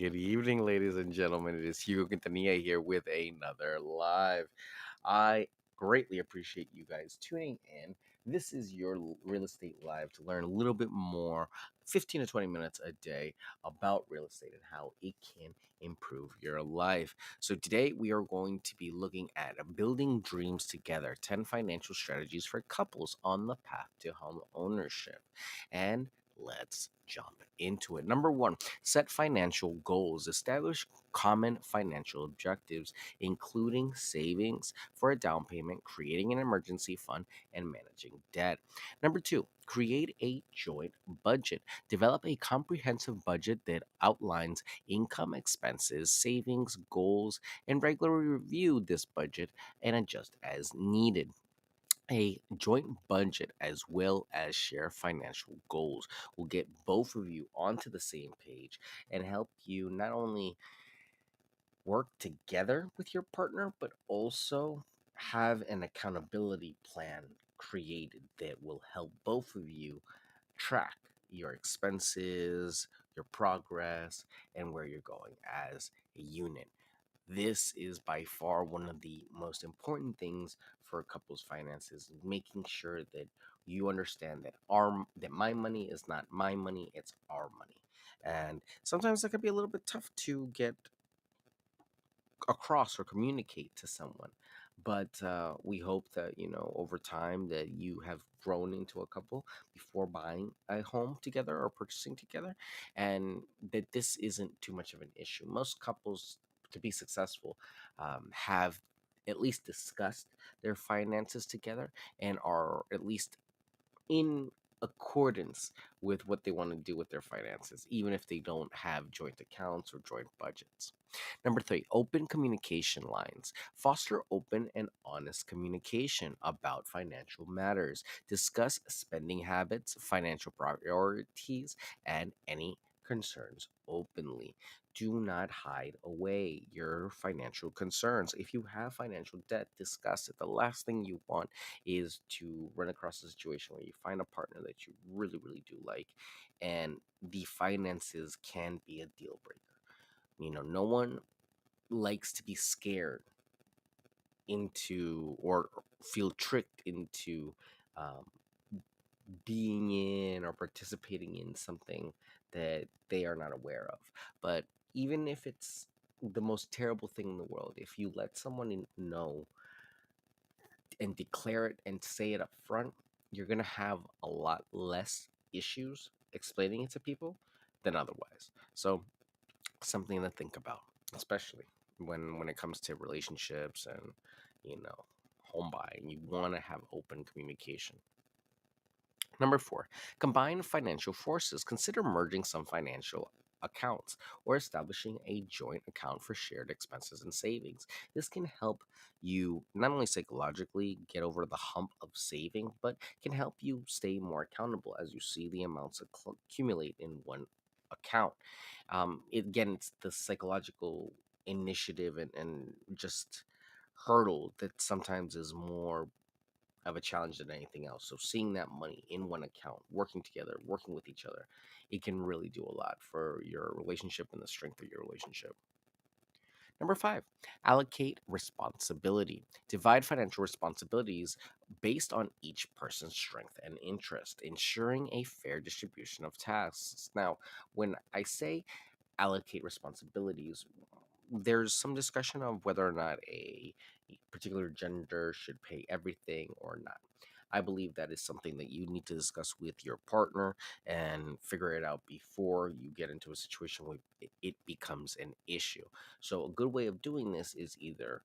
good evening, ladies and gentlemen. It is Hugo Quintanilla here with another live. I greatly appreciate you guys tuning in. This is your real estate live to learn a little bit more, 15 to 20 minutes a day about real estate and how it can improve your life. So, today we are going to be looking at building dreams together 10 financial strategies for couples on the path to home ownership. And let's jump into it. Number one, set financial goals. Establish common financial objectives, including savings for a down payment, creating an emergency fund, and managing debt. Number two, create a joint budget. Develop a comprehensive budget that outlines income, expenses, savings, goals, and regularly review this budget and adjust as needed. A joint budget as well as share financial goals will get both of you onto the same page and help you not only work together with your partner, but also have an accountability plan created that will help both of you track your expenses, your progress, and where you're going as a unit. This is by far one of the most important things for a couple's finances, making sure that you understand that my money is not my money, it's our money. And sometimes that could be a little bit tough to get across or communicate to someone. But we hope that, over time that you have grown into a couple before buying a home together or purchasing together, and that this isn't too much of an issue. Most couples, to be successful, have at least discussed their finances together and are at least in accordance with what they want to do with their finances, even if they don't have joint accounts or joint budgets. Number three, open communication lines. Foster open and honest communication about financial matters. Discuss spending habits, financial priorities, and any concerns openly. Do not hide away your financial concerns. If you have financial debt, discuss it. The last thing you want is to run across a situation where you find a partner that you really, really do like, and the finances can be a deal breaker. No one likes to be scared into or feel tricked into um, being in or participating in something that they are not aware of. But even if it's the most terrible thing in the world, if you let someone know and declare it and say it up front, you're going to have a lot less issues explaining it to people than otherwise. So, something to think about, especially when it comes to relationships and, you know, home buying. You want to have open communication. Number four, combine financial forces. Consider merging some financial accounts or establishing a joint account for shared expenses and savings. This can help you not only psychologically get over the hump of saving, but can help you stay more accountable as you see the amounts accumulate in one account. It's the psychological initiative and just hurdle that sometimes is more of a challenge than anything else. So seeing that money in one account, working together, working with each other, it can really do a lot for your relationship and the strength of your relationship. Number five, allocate responsibility. Divide financial responsibilities based on each person's strength and interest, ensuring a fair distribution of tasks. Now, when I say allocate responsibilities, there's some discussion of whether or not a particular gender should pay everything or not. I believe that is something that you need to discuss with your partner and figure it out before you get into a situation where it becomes an issue. So, a good way of doing this is either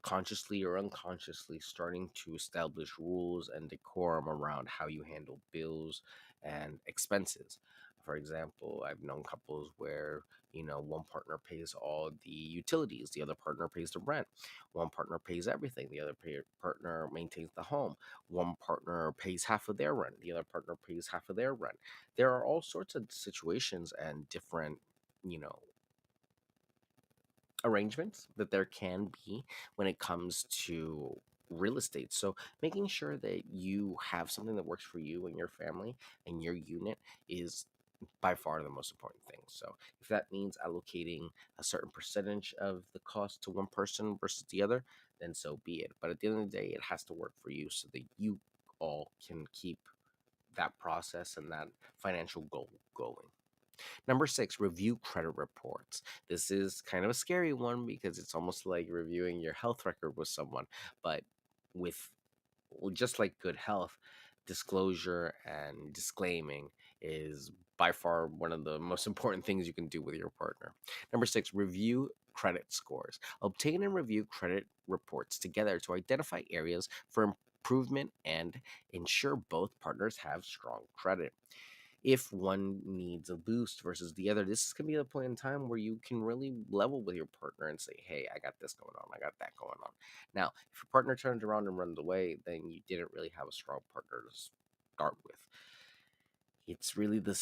consciously or unconsciously starting to establish rules and decorum around how you handle bills and expenses. For example, I've known couples where, one partner pays all the utilities, the other partner pays the rent, one partner pays everything, the other partner maintains the home, one partner pays half of their rent, the other partner pays half of their rent. There are all sorts of situations and different, you know, arrangements that there can be when it comes to real estate. So making sure that you have something that works for you and your family and your unit is by far the most important thing. So if that means allocating a certain percentage of the cost to one person versus the other, then so be it. But at the end of the day, it has to work for you so that you all can keep that process and that financial goal going. Number six, review credit reports. This is kind of a scary one because it's almost like reviewing your health record with someone, but with well, just like good health, disclosure and disclaiming is by far one of the most important things you can do with your partner. Number six, review credit scores. Obtain and review credit reports together to identify areas for improvement and ensure both partners have strong credit. If one needs a boost versus the other, this is going to be the point in time where you can really level with your partner and say, hey, I got this going on, I got that going on. Now, if your partner turns around and runs away, then you didn't really have a strong partner to start with. It's really the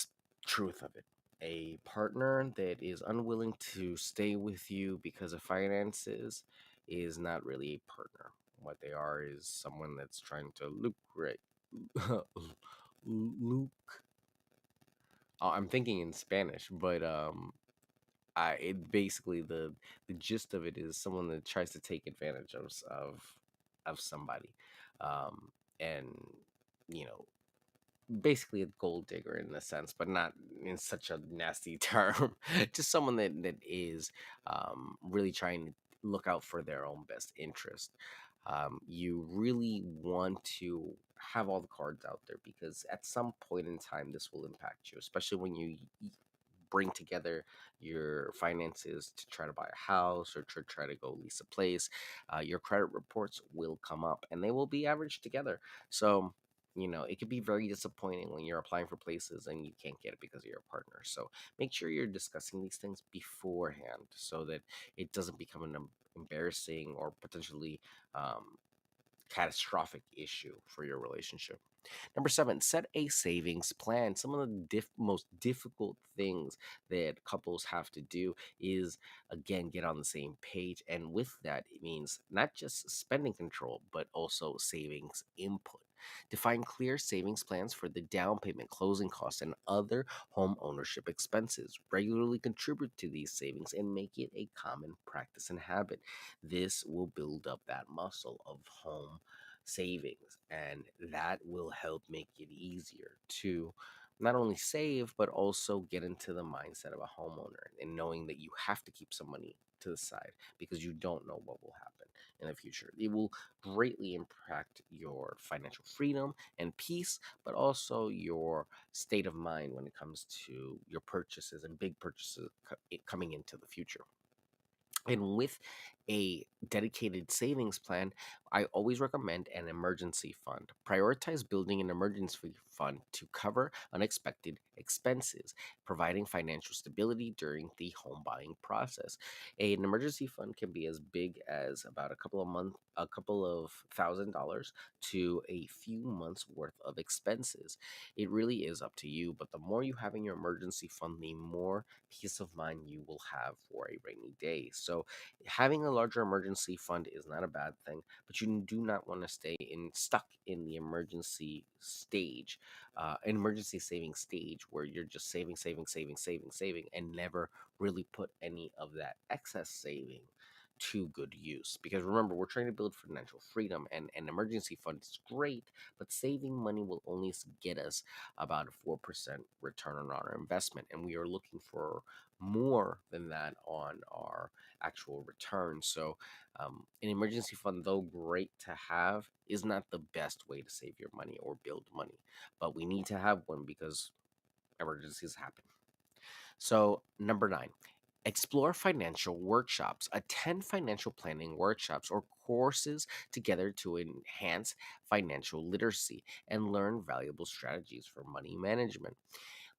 truth of it. A partner that is unwilling to stay with you because of finances is not really a partner. What they are is someone that's trying to lucrate. Luke. I'm thinking in Spanish, but I it basically the gist of it is someone that tries to take advantage of somebody, um, and you know basically a gold digger in a sense, but not in such a nasty term. Just someone that is really trying to look out for their own best interest. You really want to have all the cards out there because at some point in time this will impact you, especially when you bring together your finances to try to buy a house or to try to go lease a place. Your credit reports will come up and they will be averaged together. So it can be very disappointing when you're applying for places and you can't get it because of your partner. So make sure you're discussing these things beforehand so that it doesn't become an embarrassing or potentially catastrophic issue for your relationship. Number seven, set a savings plan. Some of the most difficult things that couples have to do is, again, get on the same page. And with that, it means not just spending control, but also savings input. Define clear savings plans for the down payment, closing costs, and other home ownership expenses. Regularly contribute to these savings and make it a common practice and habit. This will build up that muscle of home savings, and that will help make it easier to not only save but also get into the mindset of a homeowner and knowing that you have to keep some money to the side because you don't know what will happen in the future. It will greatly impact your financial freedom and peace, but also your state of mind when it comes to your purchases and big purchases coming into the future. And with a dedicated savings plan, I always recommend an emergency fund. Prioritize building an emergency fund to cover unexpected expenses, providing financial stability during the home buying process. An emergency fund can be as big as about a couple of $1,000 to a few months worth of expenses. It really is up to you, but the more you have in your emergency fund, the more peace of mind you will have for a rainy day. So, having a larger emergency fund is not a bad thing, but you do not want to stay stuck in the emergency stage, an emergency saving stage where you're just saving, and never really put any of that excess saving to good use. Because remember, we're trying to build financial freedom, and an emergency fund is great, but saving money will only get us about a 4% return on our investment, and we are looking for more than that on our actual return. So, an emergency fund, though great to have, is not the best way to save your money or build money, but we need to have one because emergencies happen. So, number nine, explore financial workshops. Attend financial planning workshops or courses together to enhance financial literacy and learn valuable strategies for money management.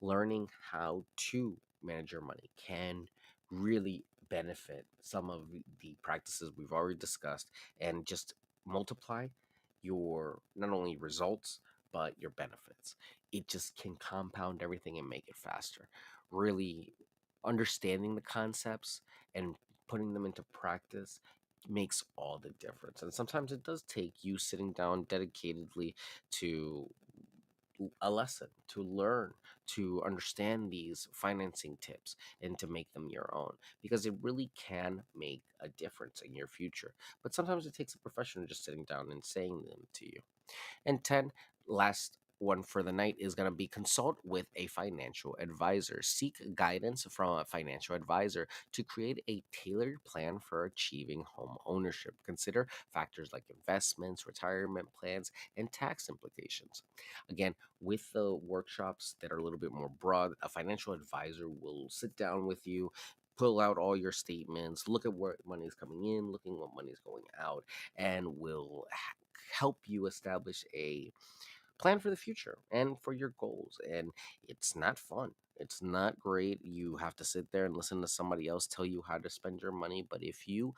Learning how to manage your money can really benefit some of the practices we've already discussed and just multiply your not only results but your benefits. It just can compound everything and make it faster. Really understanding the concepts and putting them into practice makes all the difference. And sometimes it does take you sitting down dedicatedly to a lesson, to learn, to understand these financing tips and to make them your own, because it really can make a difference in your future. But sometimes it takes a professional just sitting down and saying them to you. And 10, last one for the night is going to be consult with a financial advisor. Seek guidance from a financial advisor to create a tailored plan for achieving home ownership. Consider factors like investments, retirement plans, and tax implications. Again, with the workshops that are a little bit more broad, a financial advisor will sit down with you, pull out all your statements, look at where money is coming in, looking what money is going out, and will help you establish a plan for the future and for your goals. And it's not fun. It's not great. You have to sit there and listen to somebody else tell you how to spend your money. But if you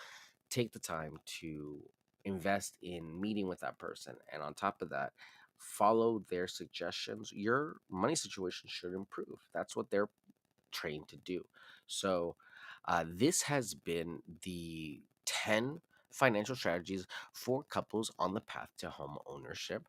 take the time to invest in meeting with that person, and on top of that, follow their suggestions, your money situation should improve. That's what they're trained to do. So, this has been the 10 financial strategies for couples on the path to home ownership.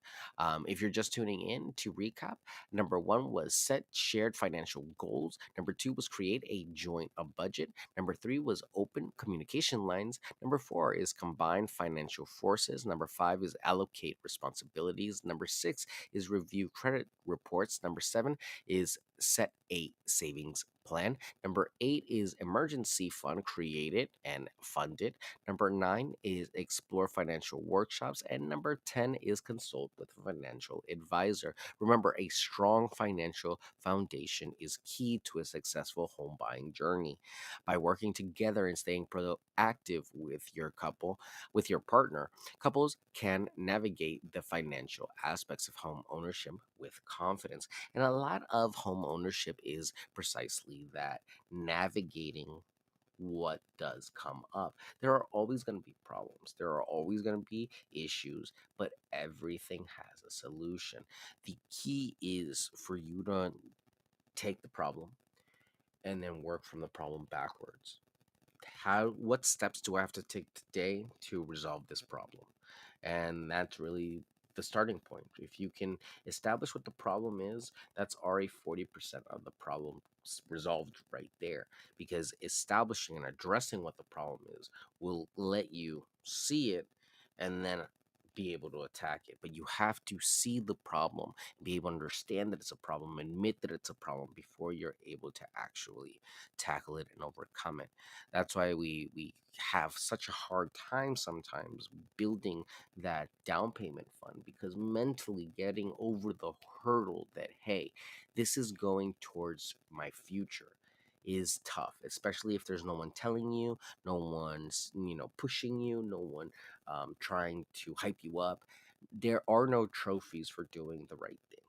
If you're just tuning in, to recap, number one was set shared financial goals. Number two was create a joint a budget. Number three was open communication lines. Number four is combine financial forces. Number five is allocate responsibilities. Number six is review credit reports. Number seven is set a savings plan. Number eight is emergency fund, create it and fund it. Number nine is explore financial workshops. And number 10 is consult with a financial advisor. Remember, a strong financial foundation is key to a successful home buying journey. By working together and staying proactive with your couple, with your partner, couples can navigate the financial aspects of home ownership with confidence. And a lot of home ownership is precisely that, navigating what does come up. There are always going to be problems, there are always going to be issues, but everything has a solution. The key is for you to take the problem and then work from the problem backwards. What steps do I have to take today to resolve this problem? And that's really the starting point. If you can establish what the problem is, that's already 40% of the problem resolved right there, because establishing and addressing what the problem is will let you see it and then be able to attack it. But you have to see the problem, be able to understand that it's a problem, admit that it's a problem before you're able to actually tackle it and overcome it. That's why we have such a hard time sometimes building that down payment fund, because mentally getting over the hurdle that, hey, this is going towards my future, is tough, especially if there's no one telling you, no one's pushing you, no one trying to hype you up. There are no trophies for doing the right thing,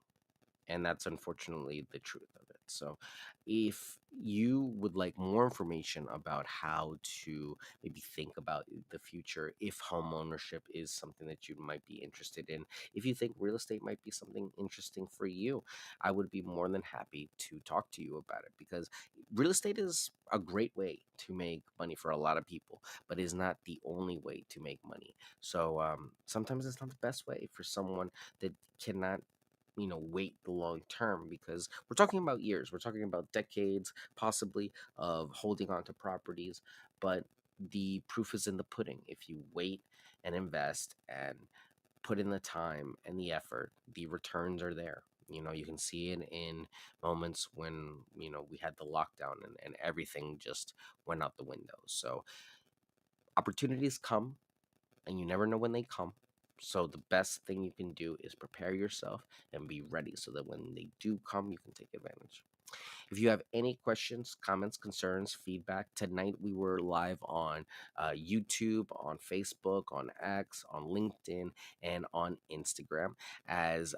and that's unfortunately the truth of it. So if you would like more information about how to maybe think about the future, if home ownership is something that you might be interested in, if you think real estate might be something interesting for you, I would be more than happy to talk to you about it, because real estate is a great way to make money for a lot of people, but is not the only way to make money. So sometimes it's not the best way for someone that cannot wait the long term, because we're talking about years, we're talking about decades possibly of holding on to properties. But the proof is in the pudding. If you wait and invest and put in the time and the effort, the returns are there. You can see it in moments when we had the lockdown, and everything just went out the window. So opportunities come, and you never know when they come. So the best thing you can do is prepare yourself and be ready, so that when they do come, you can take advantage. If you have any questions, comments, concerns, feedback, tonight we were live on YouTube, on Facebook, on X, on LinkedIn, and on Instagram. As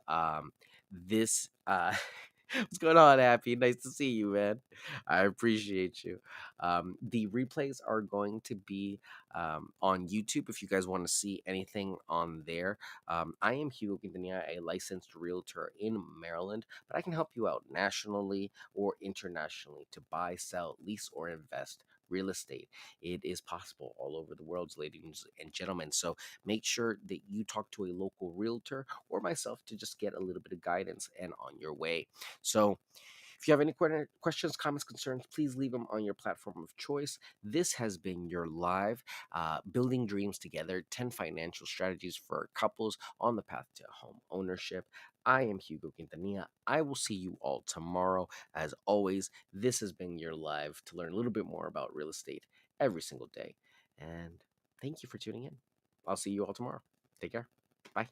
this, what's going on, Happy? Nice to see you, man. I appreciate you. The replays are going to be on YouTube if you guys want to see anything on there. I am Hugo Quintanilla, a licensed realtor in Maryland, but I can help you out nationally or internationally to buy, sell, lease, or invest real estate. It is possible all over the world, ladies and gentlemen. So make sure that you talk to a local realtor or myself to just get a little bit of guidance and on your way. So if you have any questions, comments, concerns, please leave them on your platform of choice. This has been your live Building Dreams Together 10 Financial Strategies for Couples on the Path to Home Ownership. I am Hugo Quintanilla. I will see you all tomorrow. As always, this has been your live to learn a little bit more about real estate every single day. And thank you for tuning in. I'll see you all tomorrow. Take care. Bye.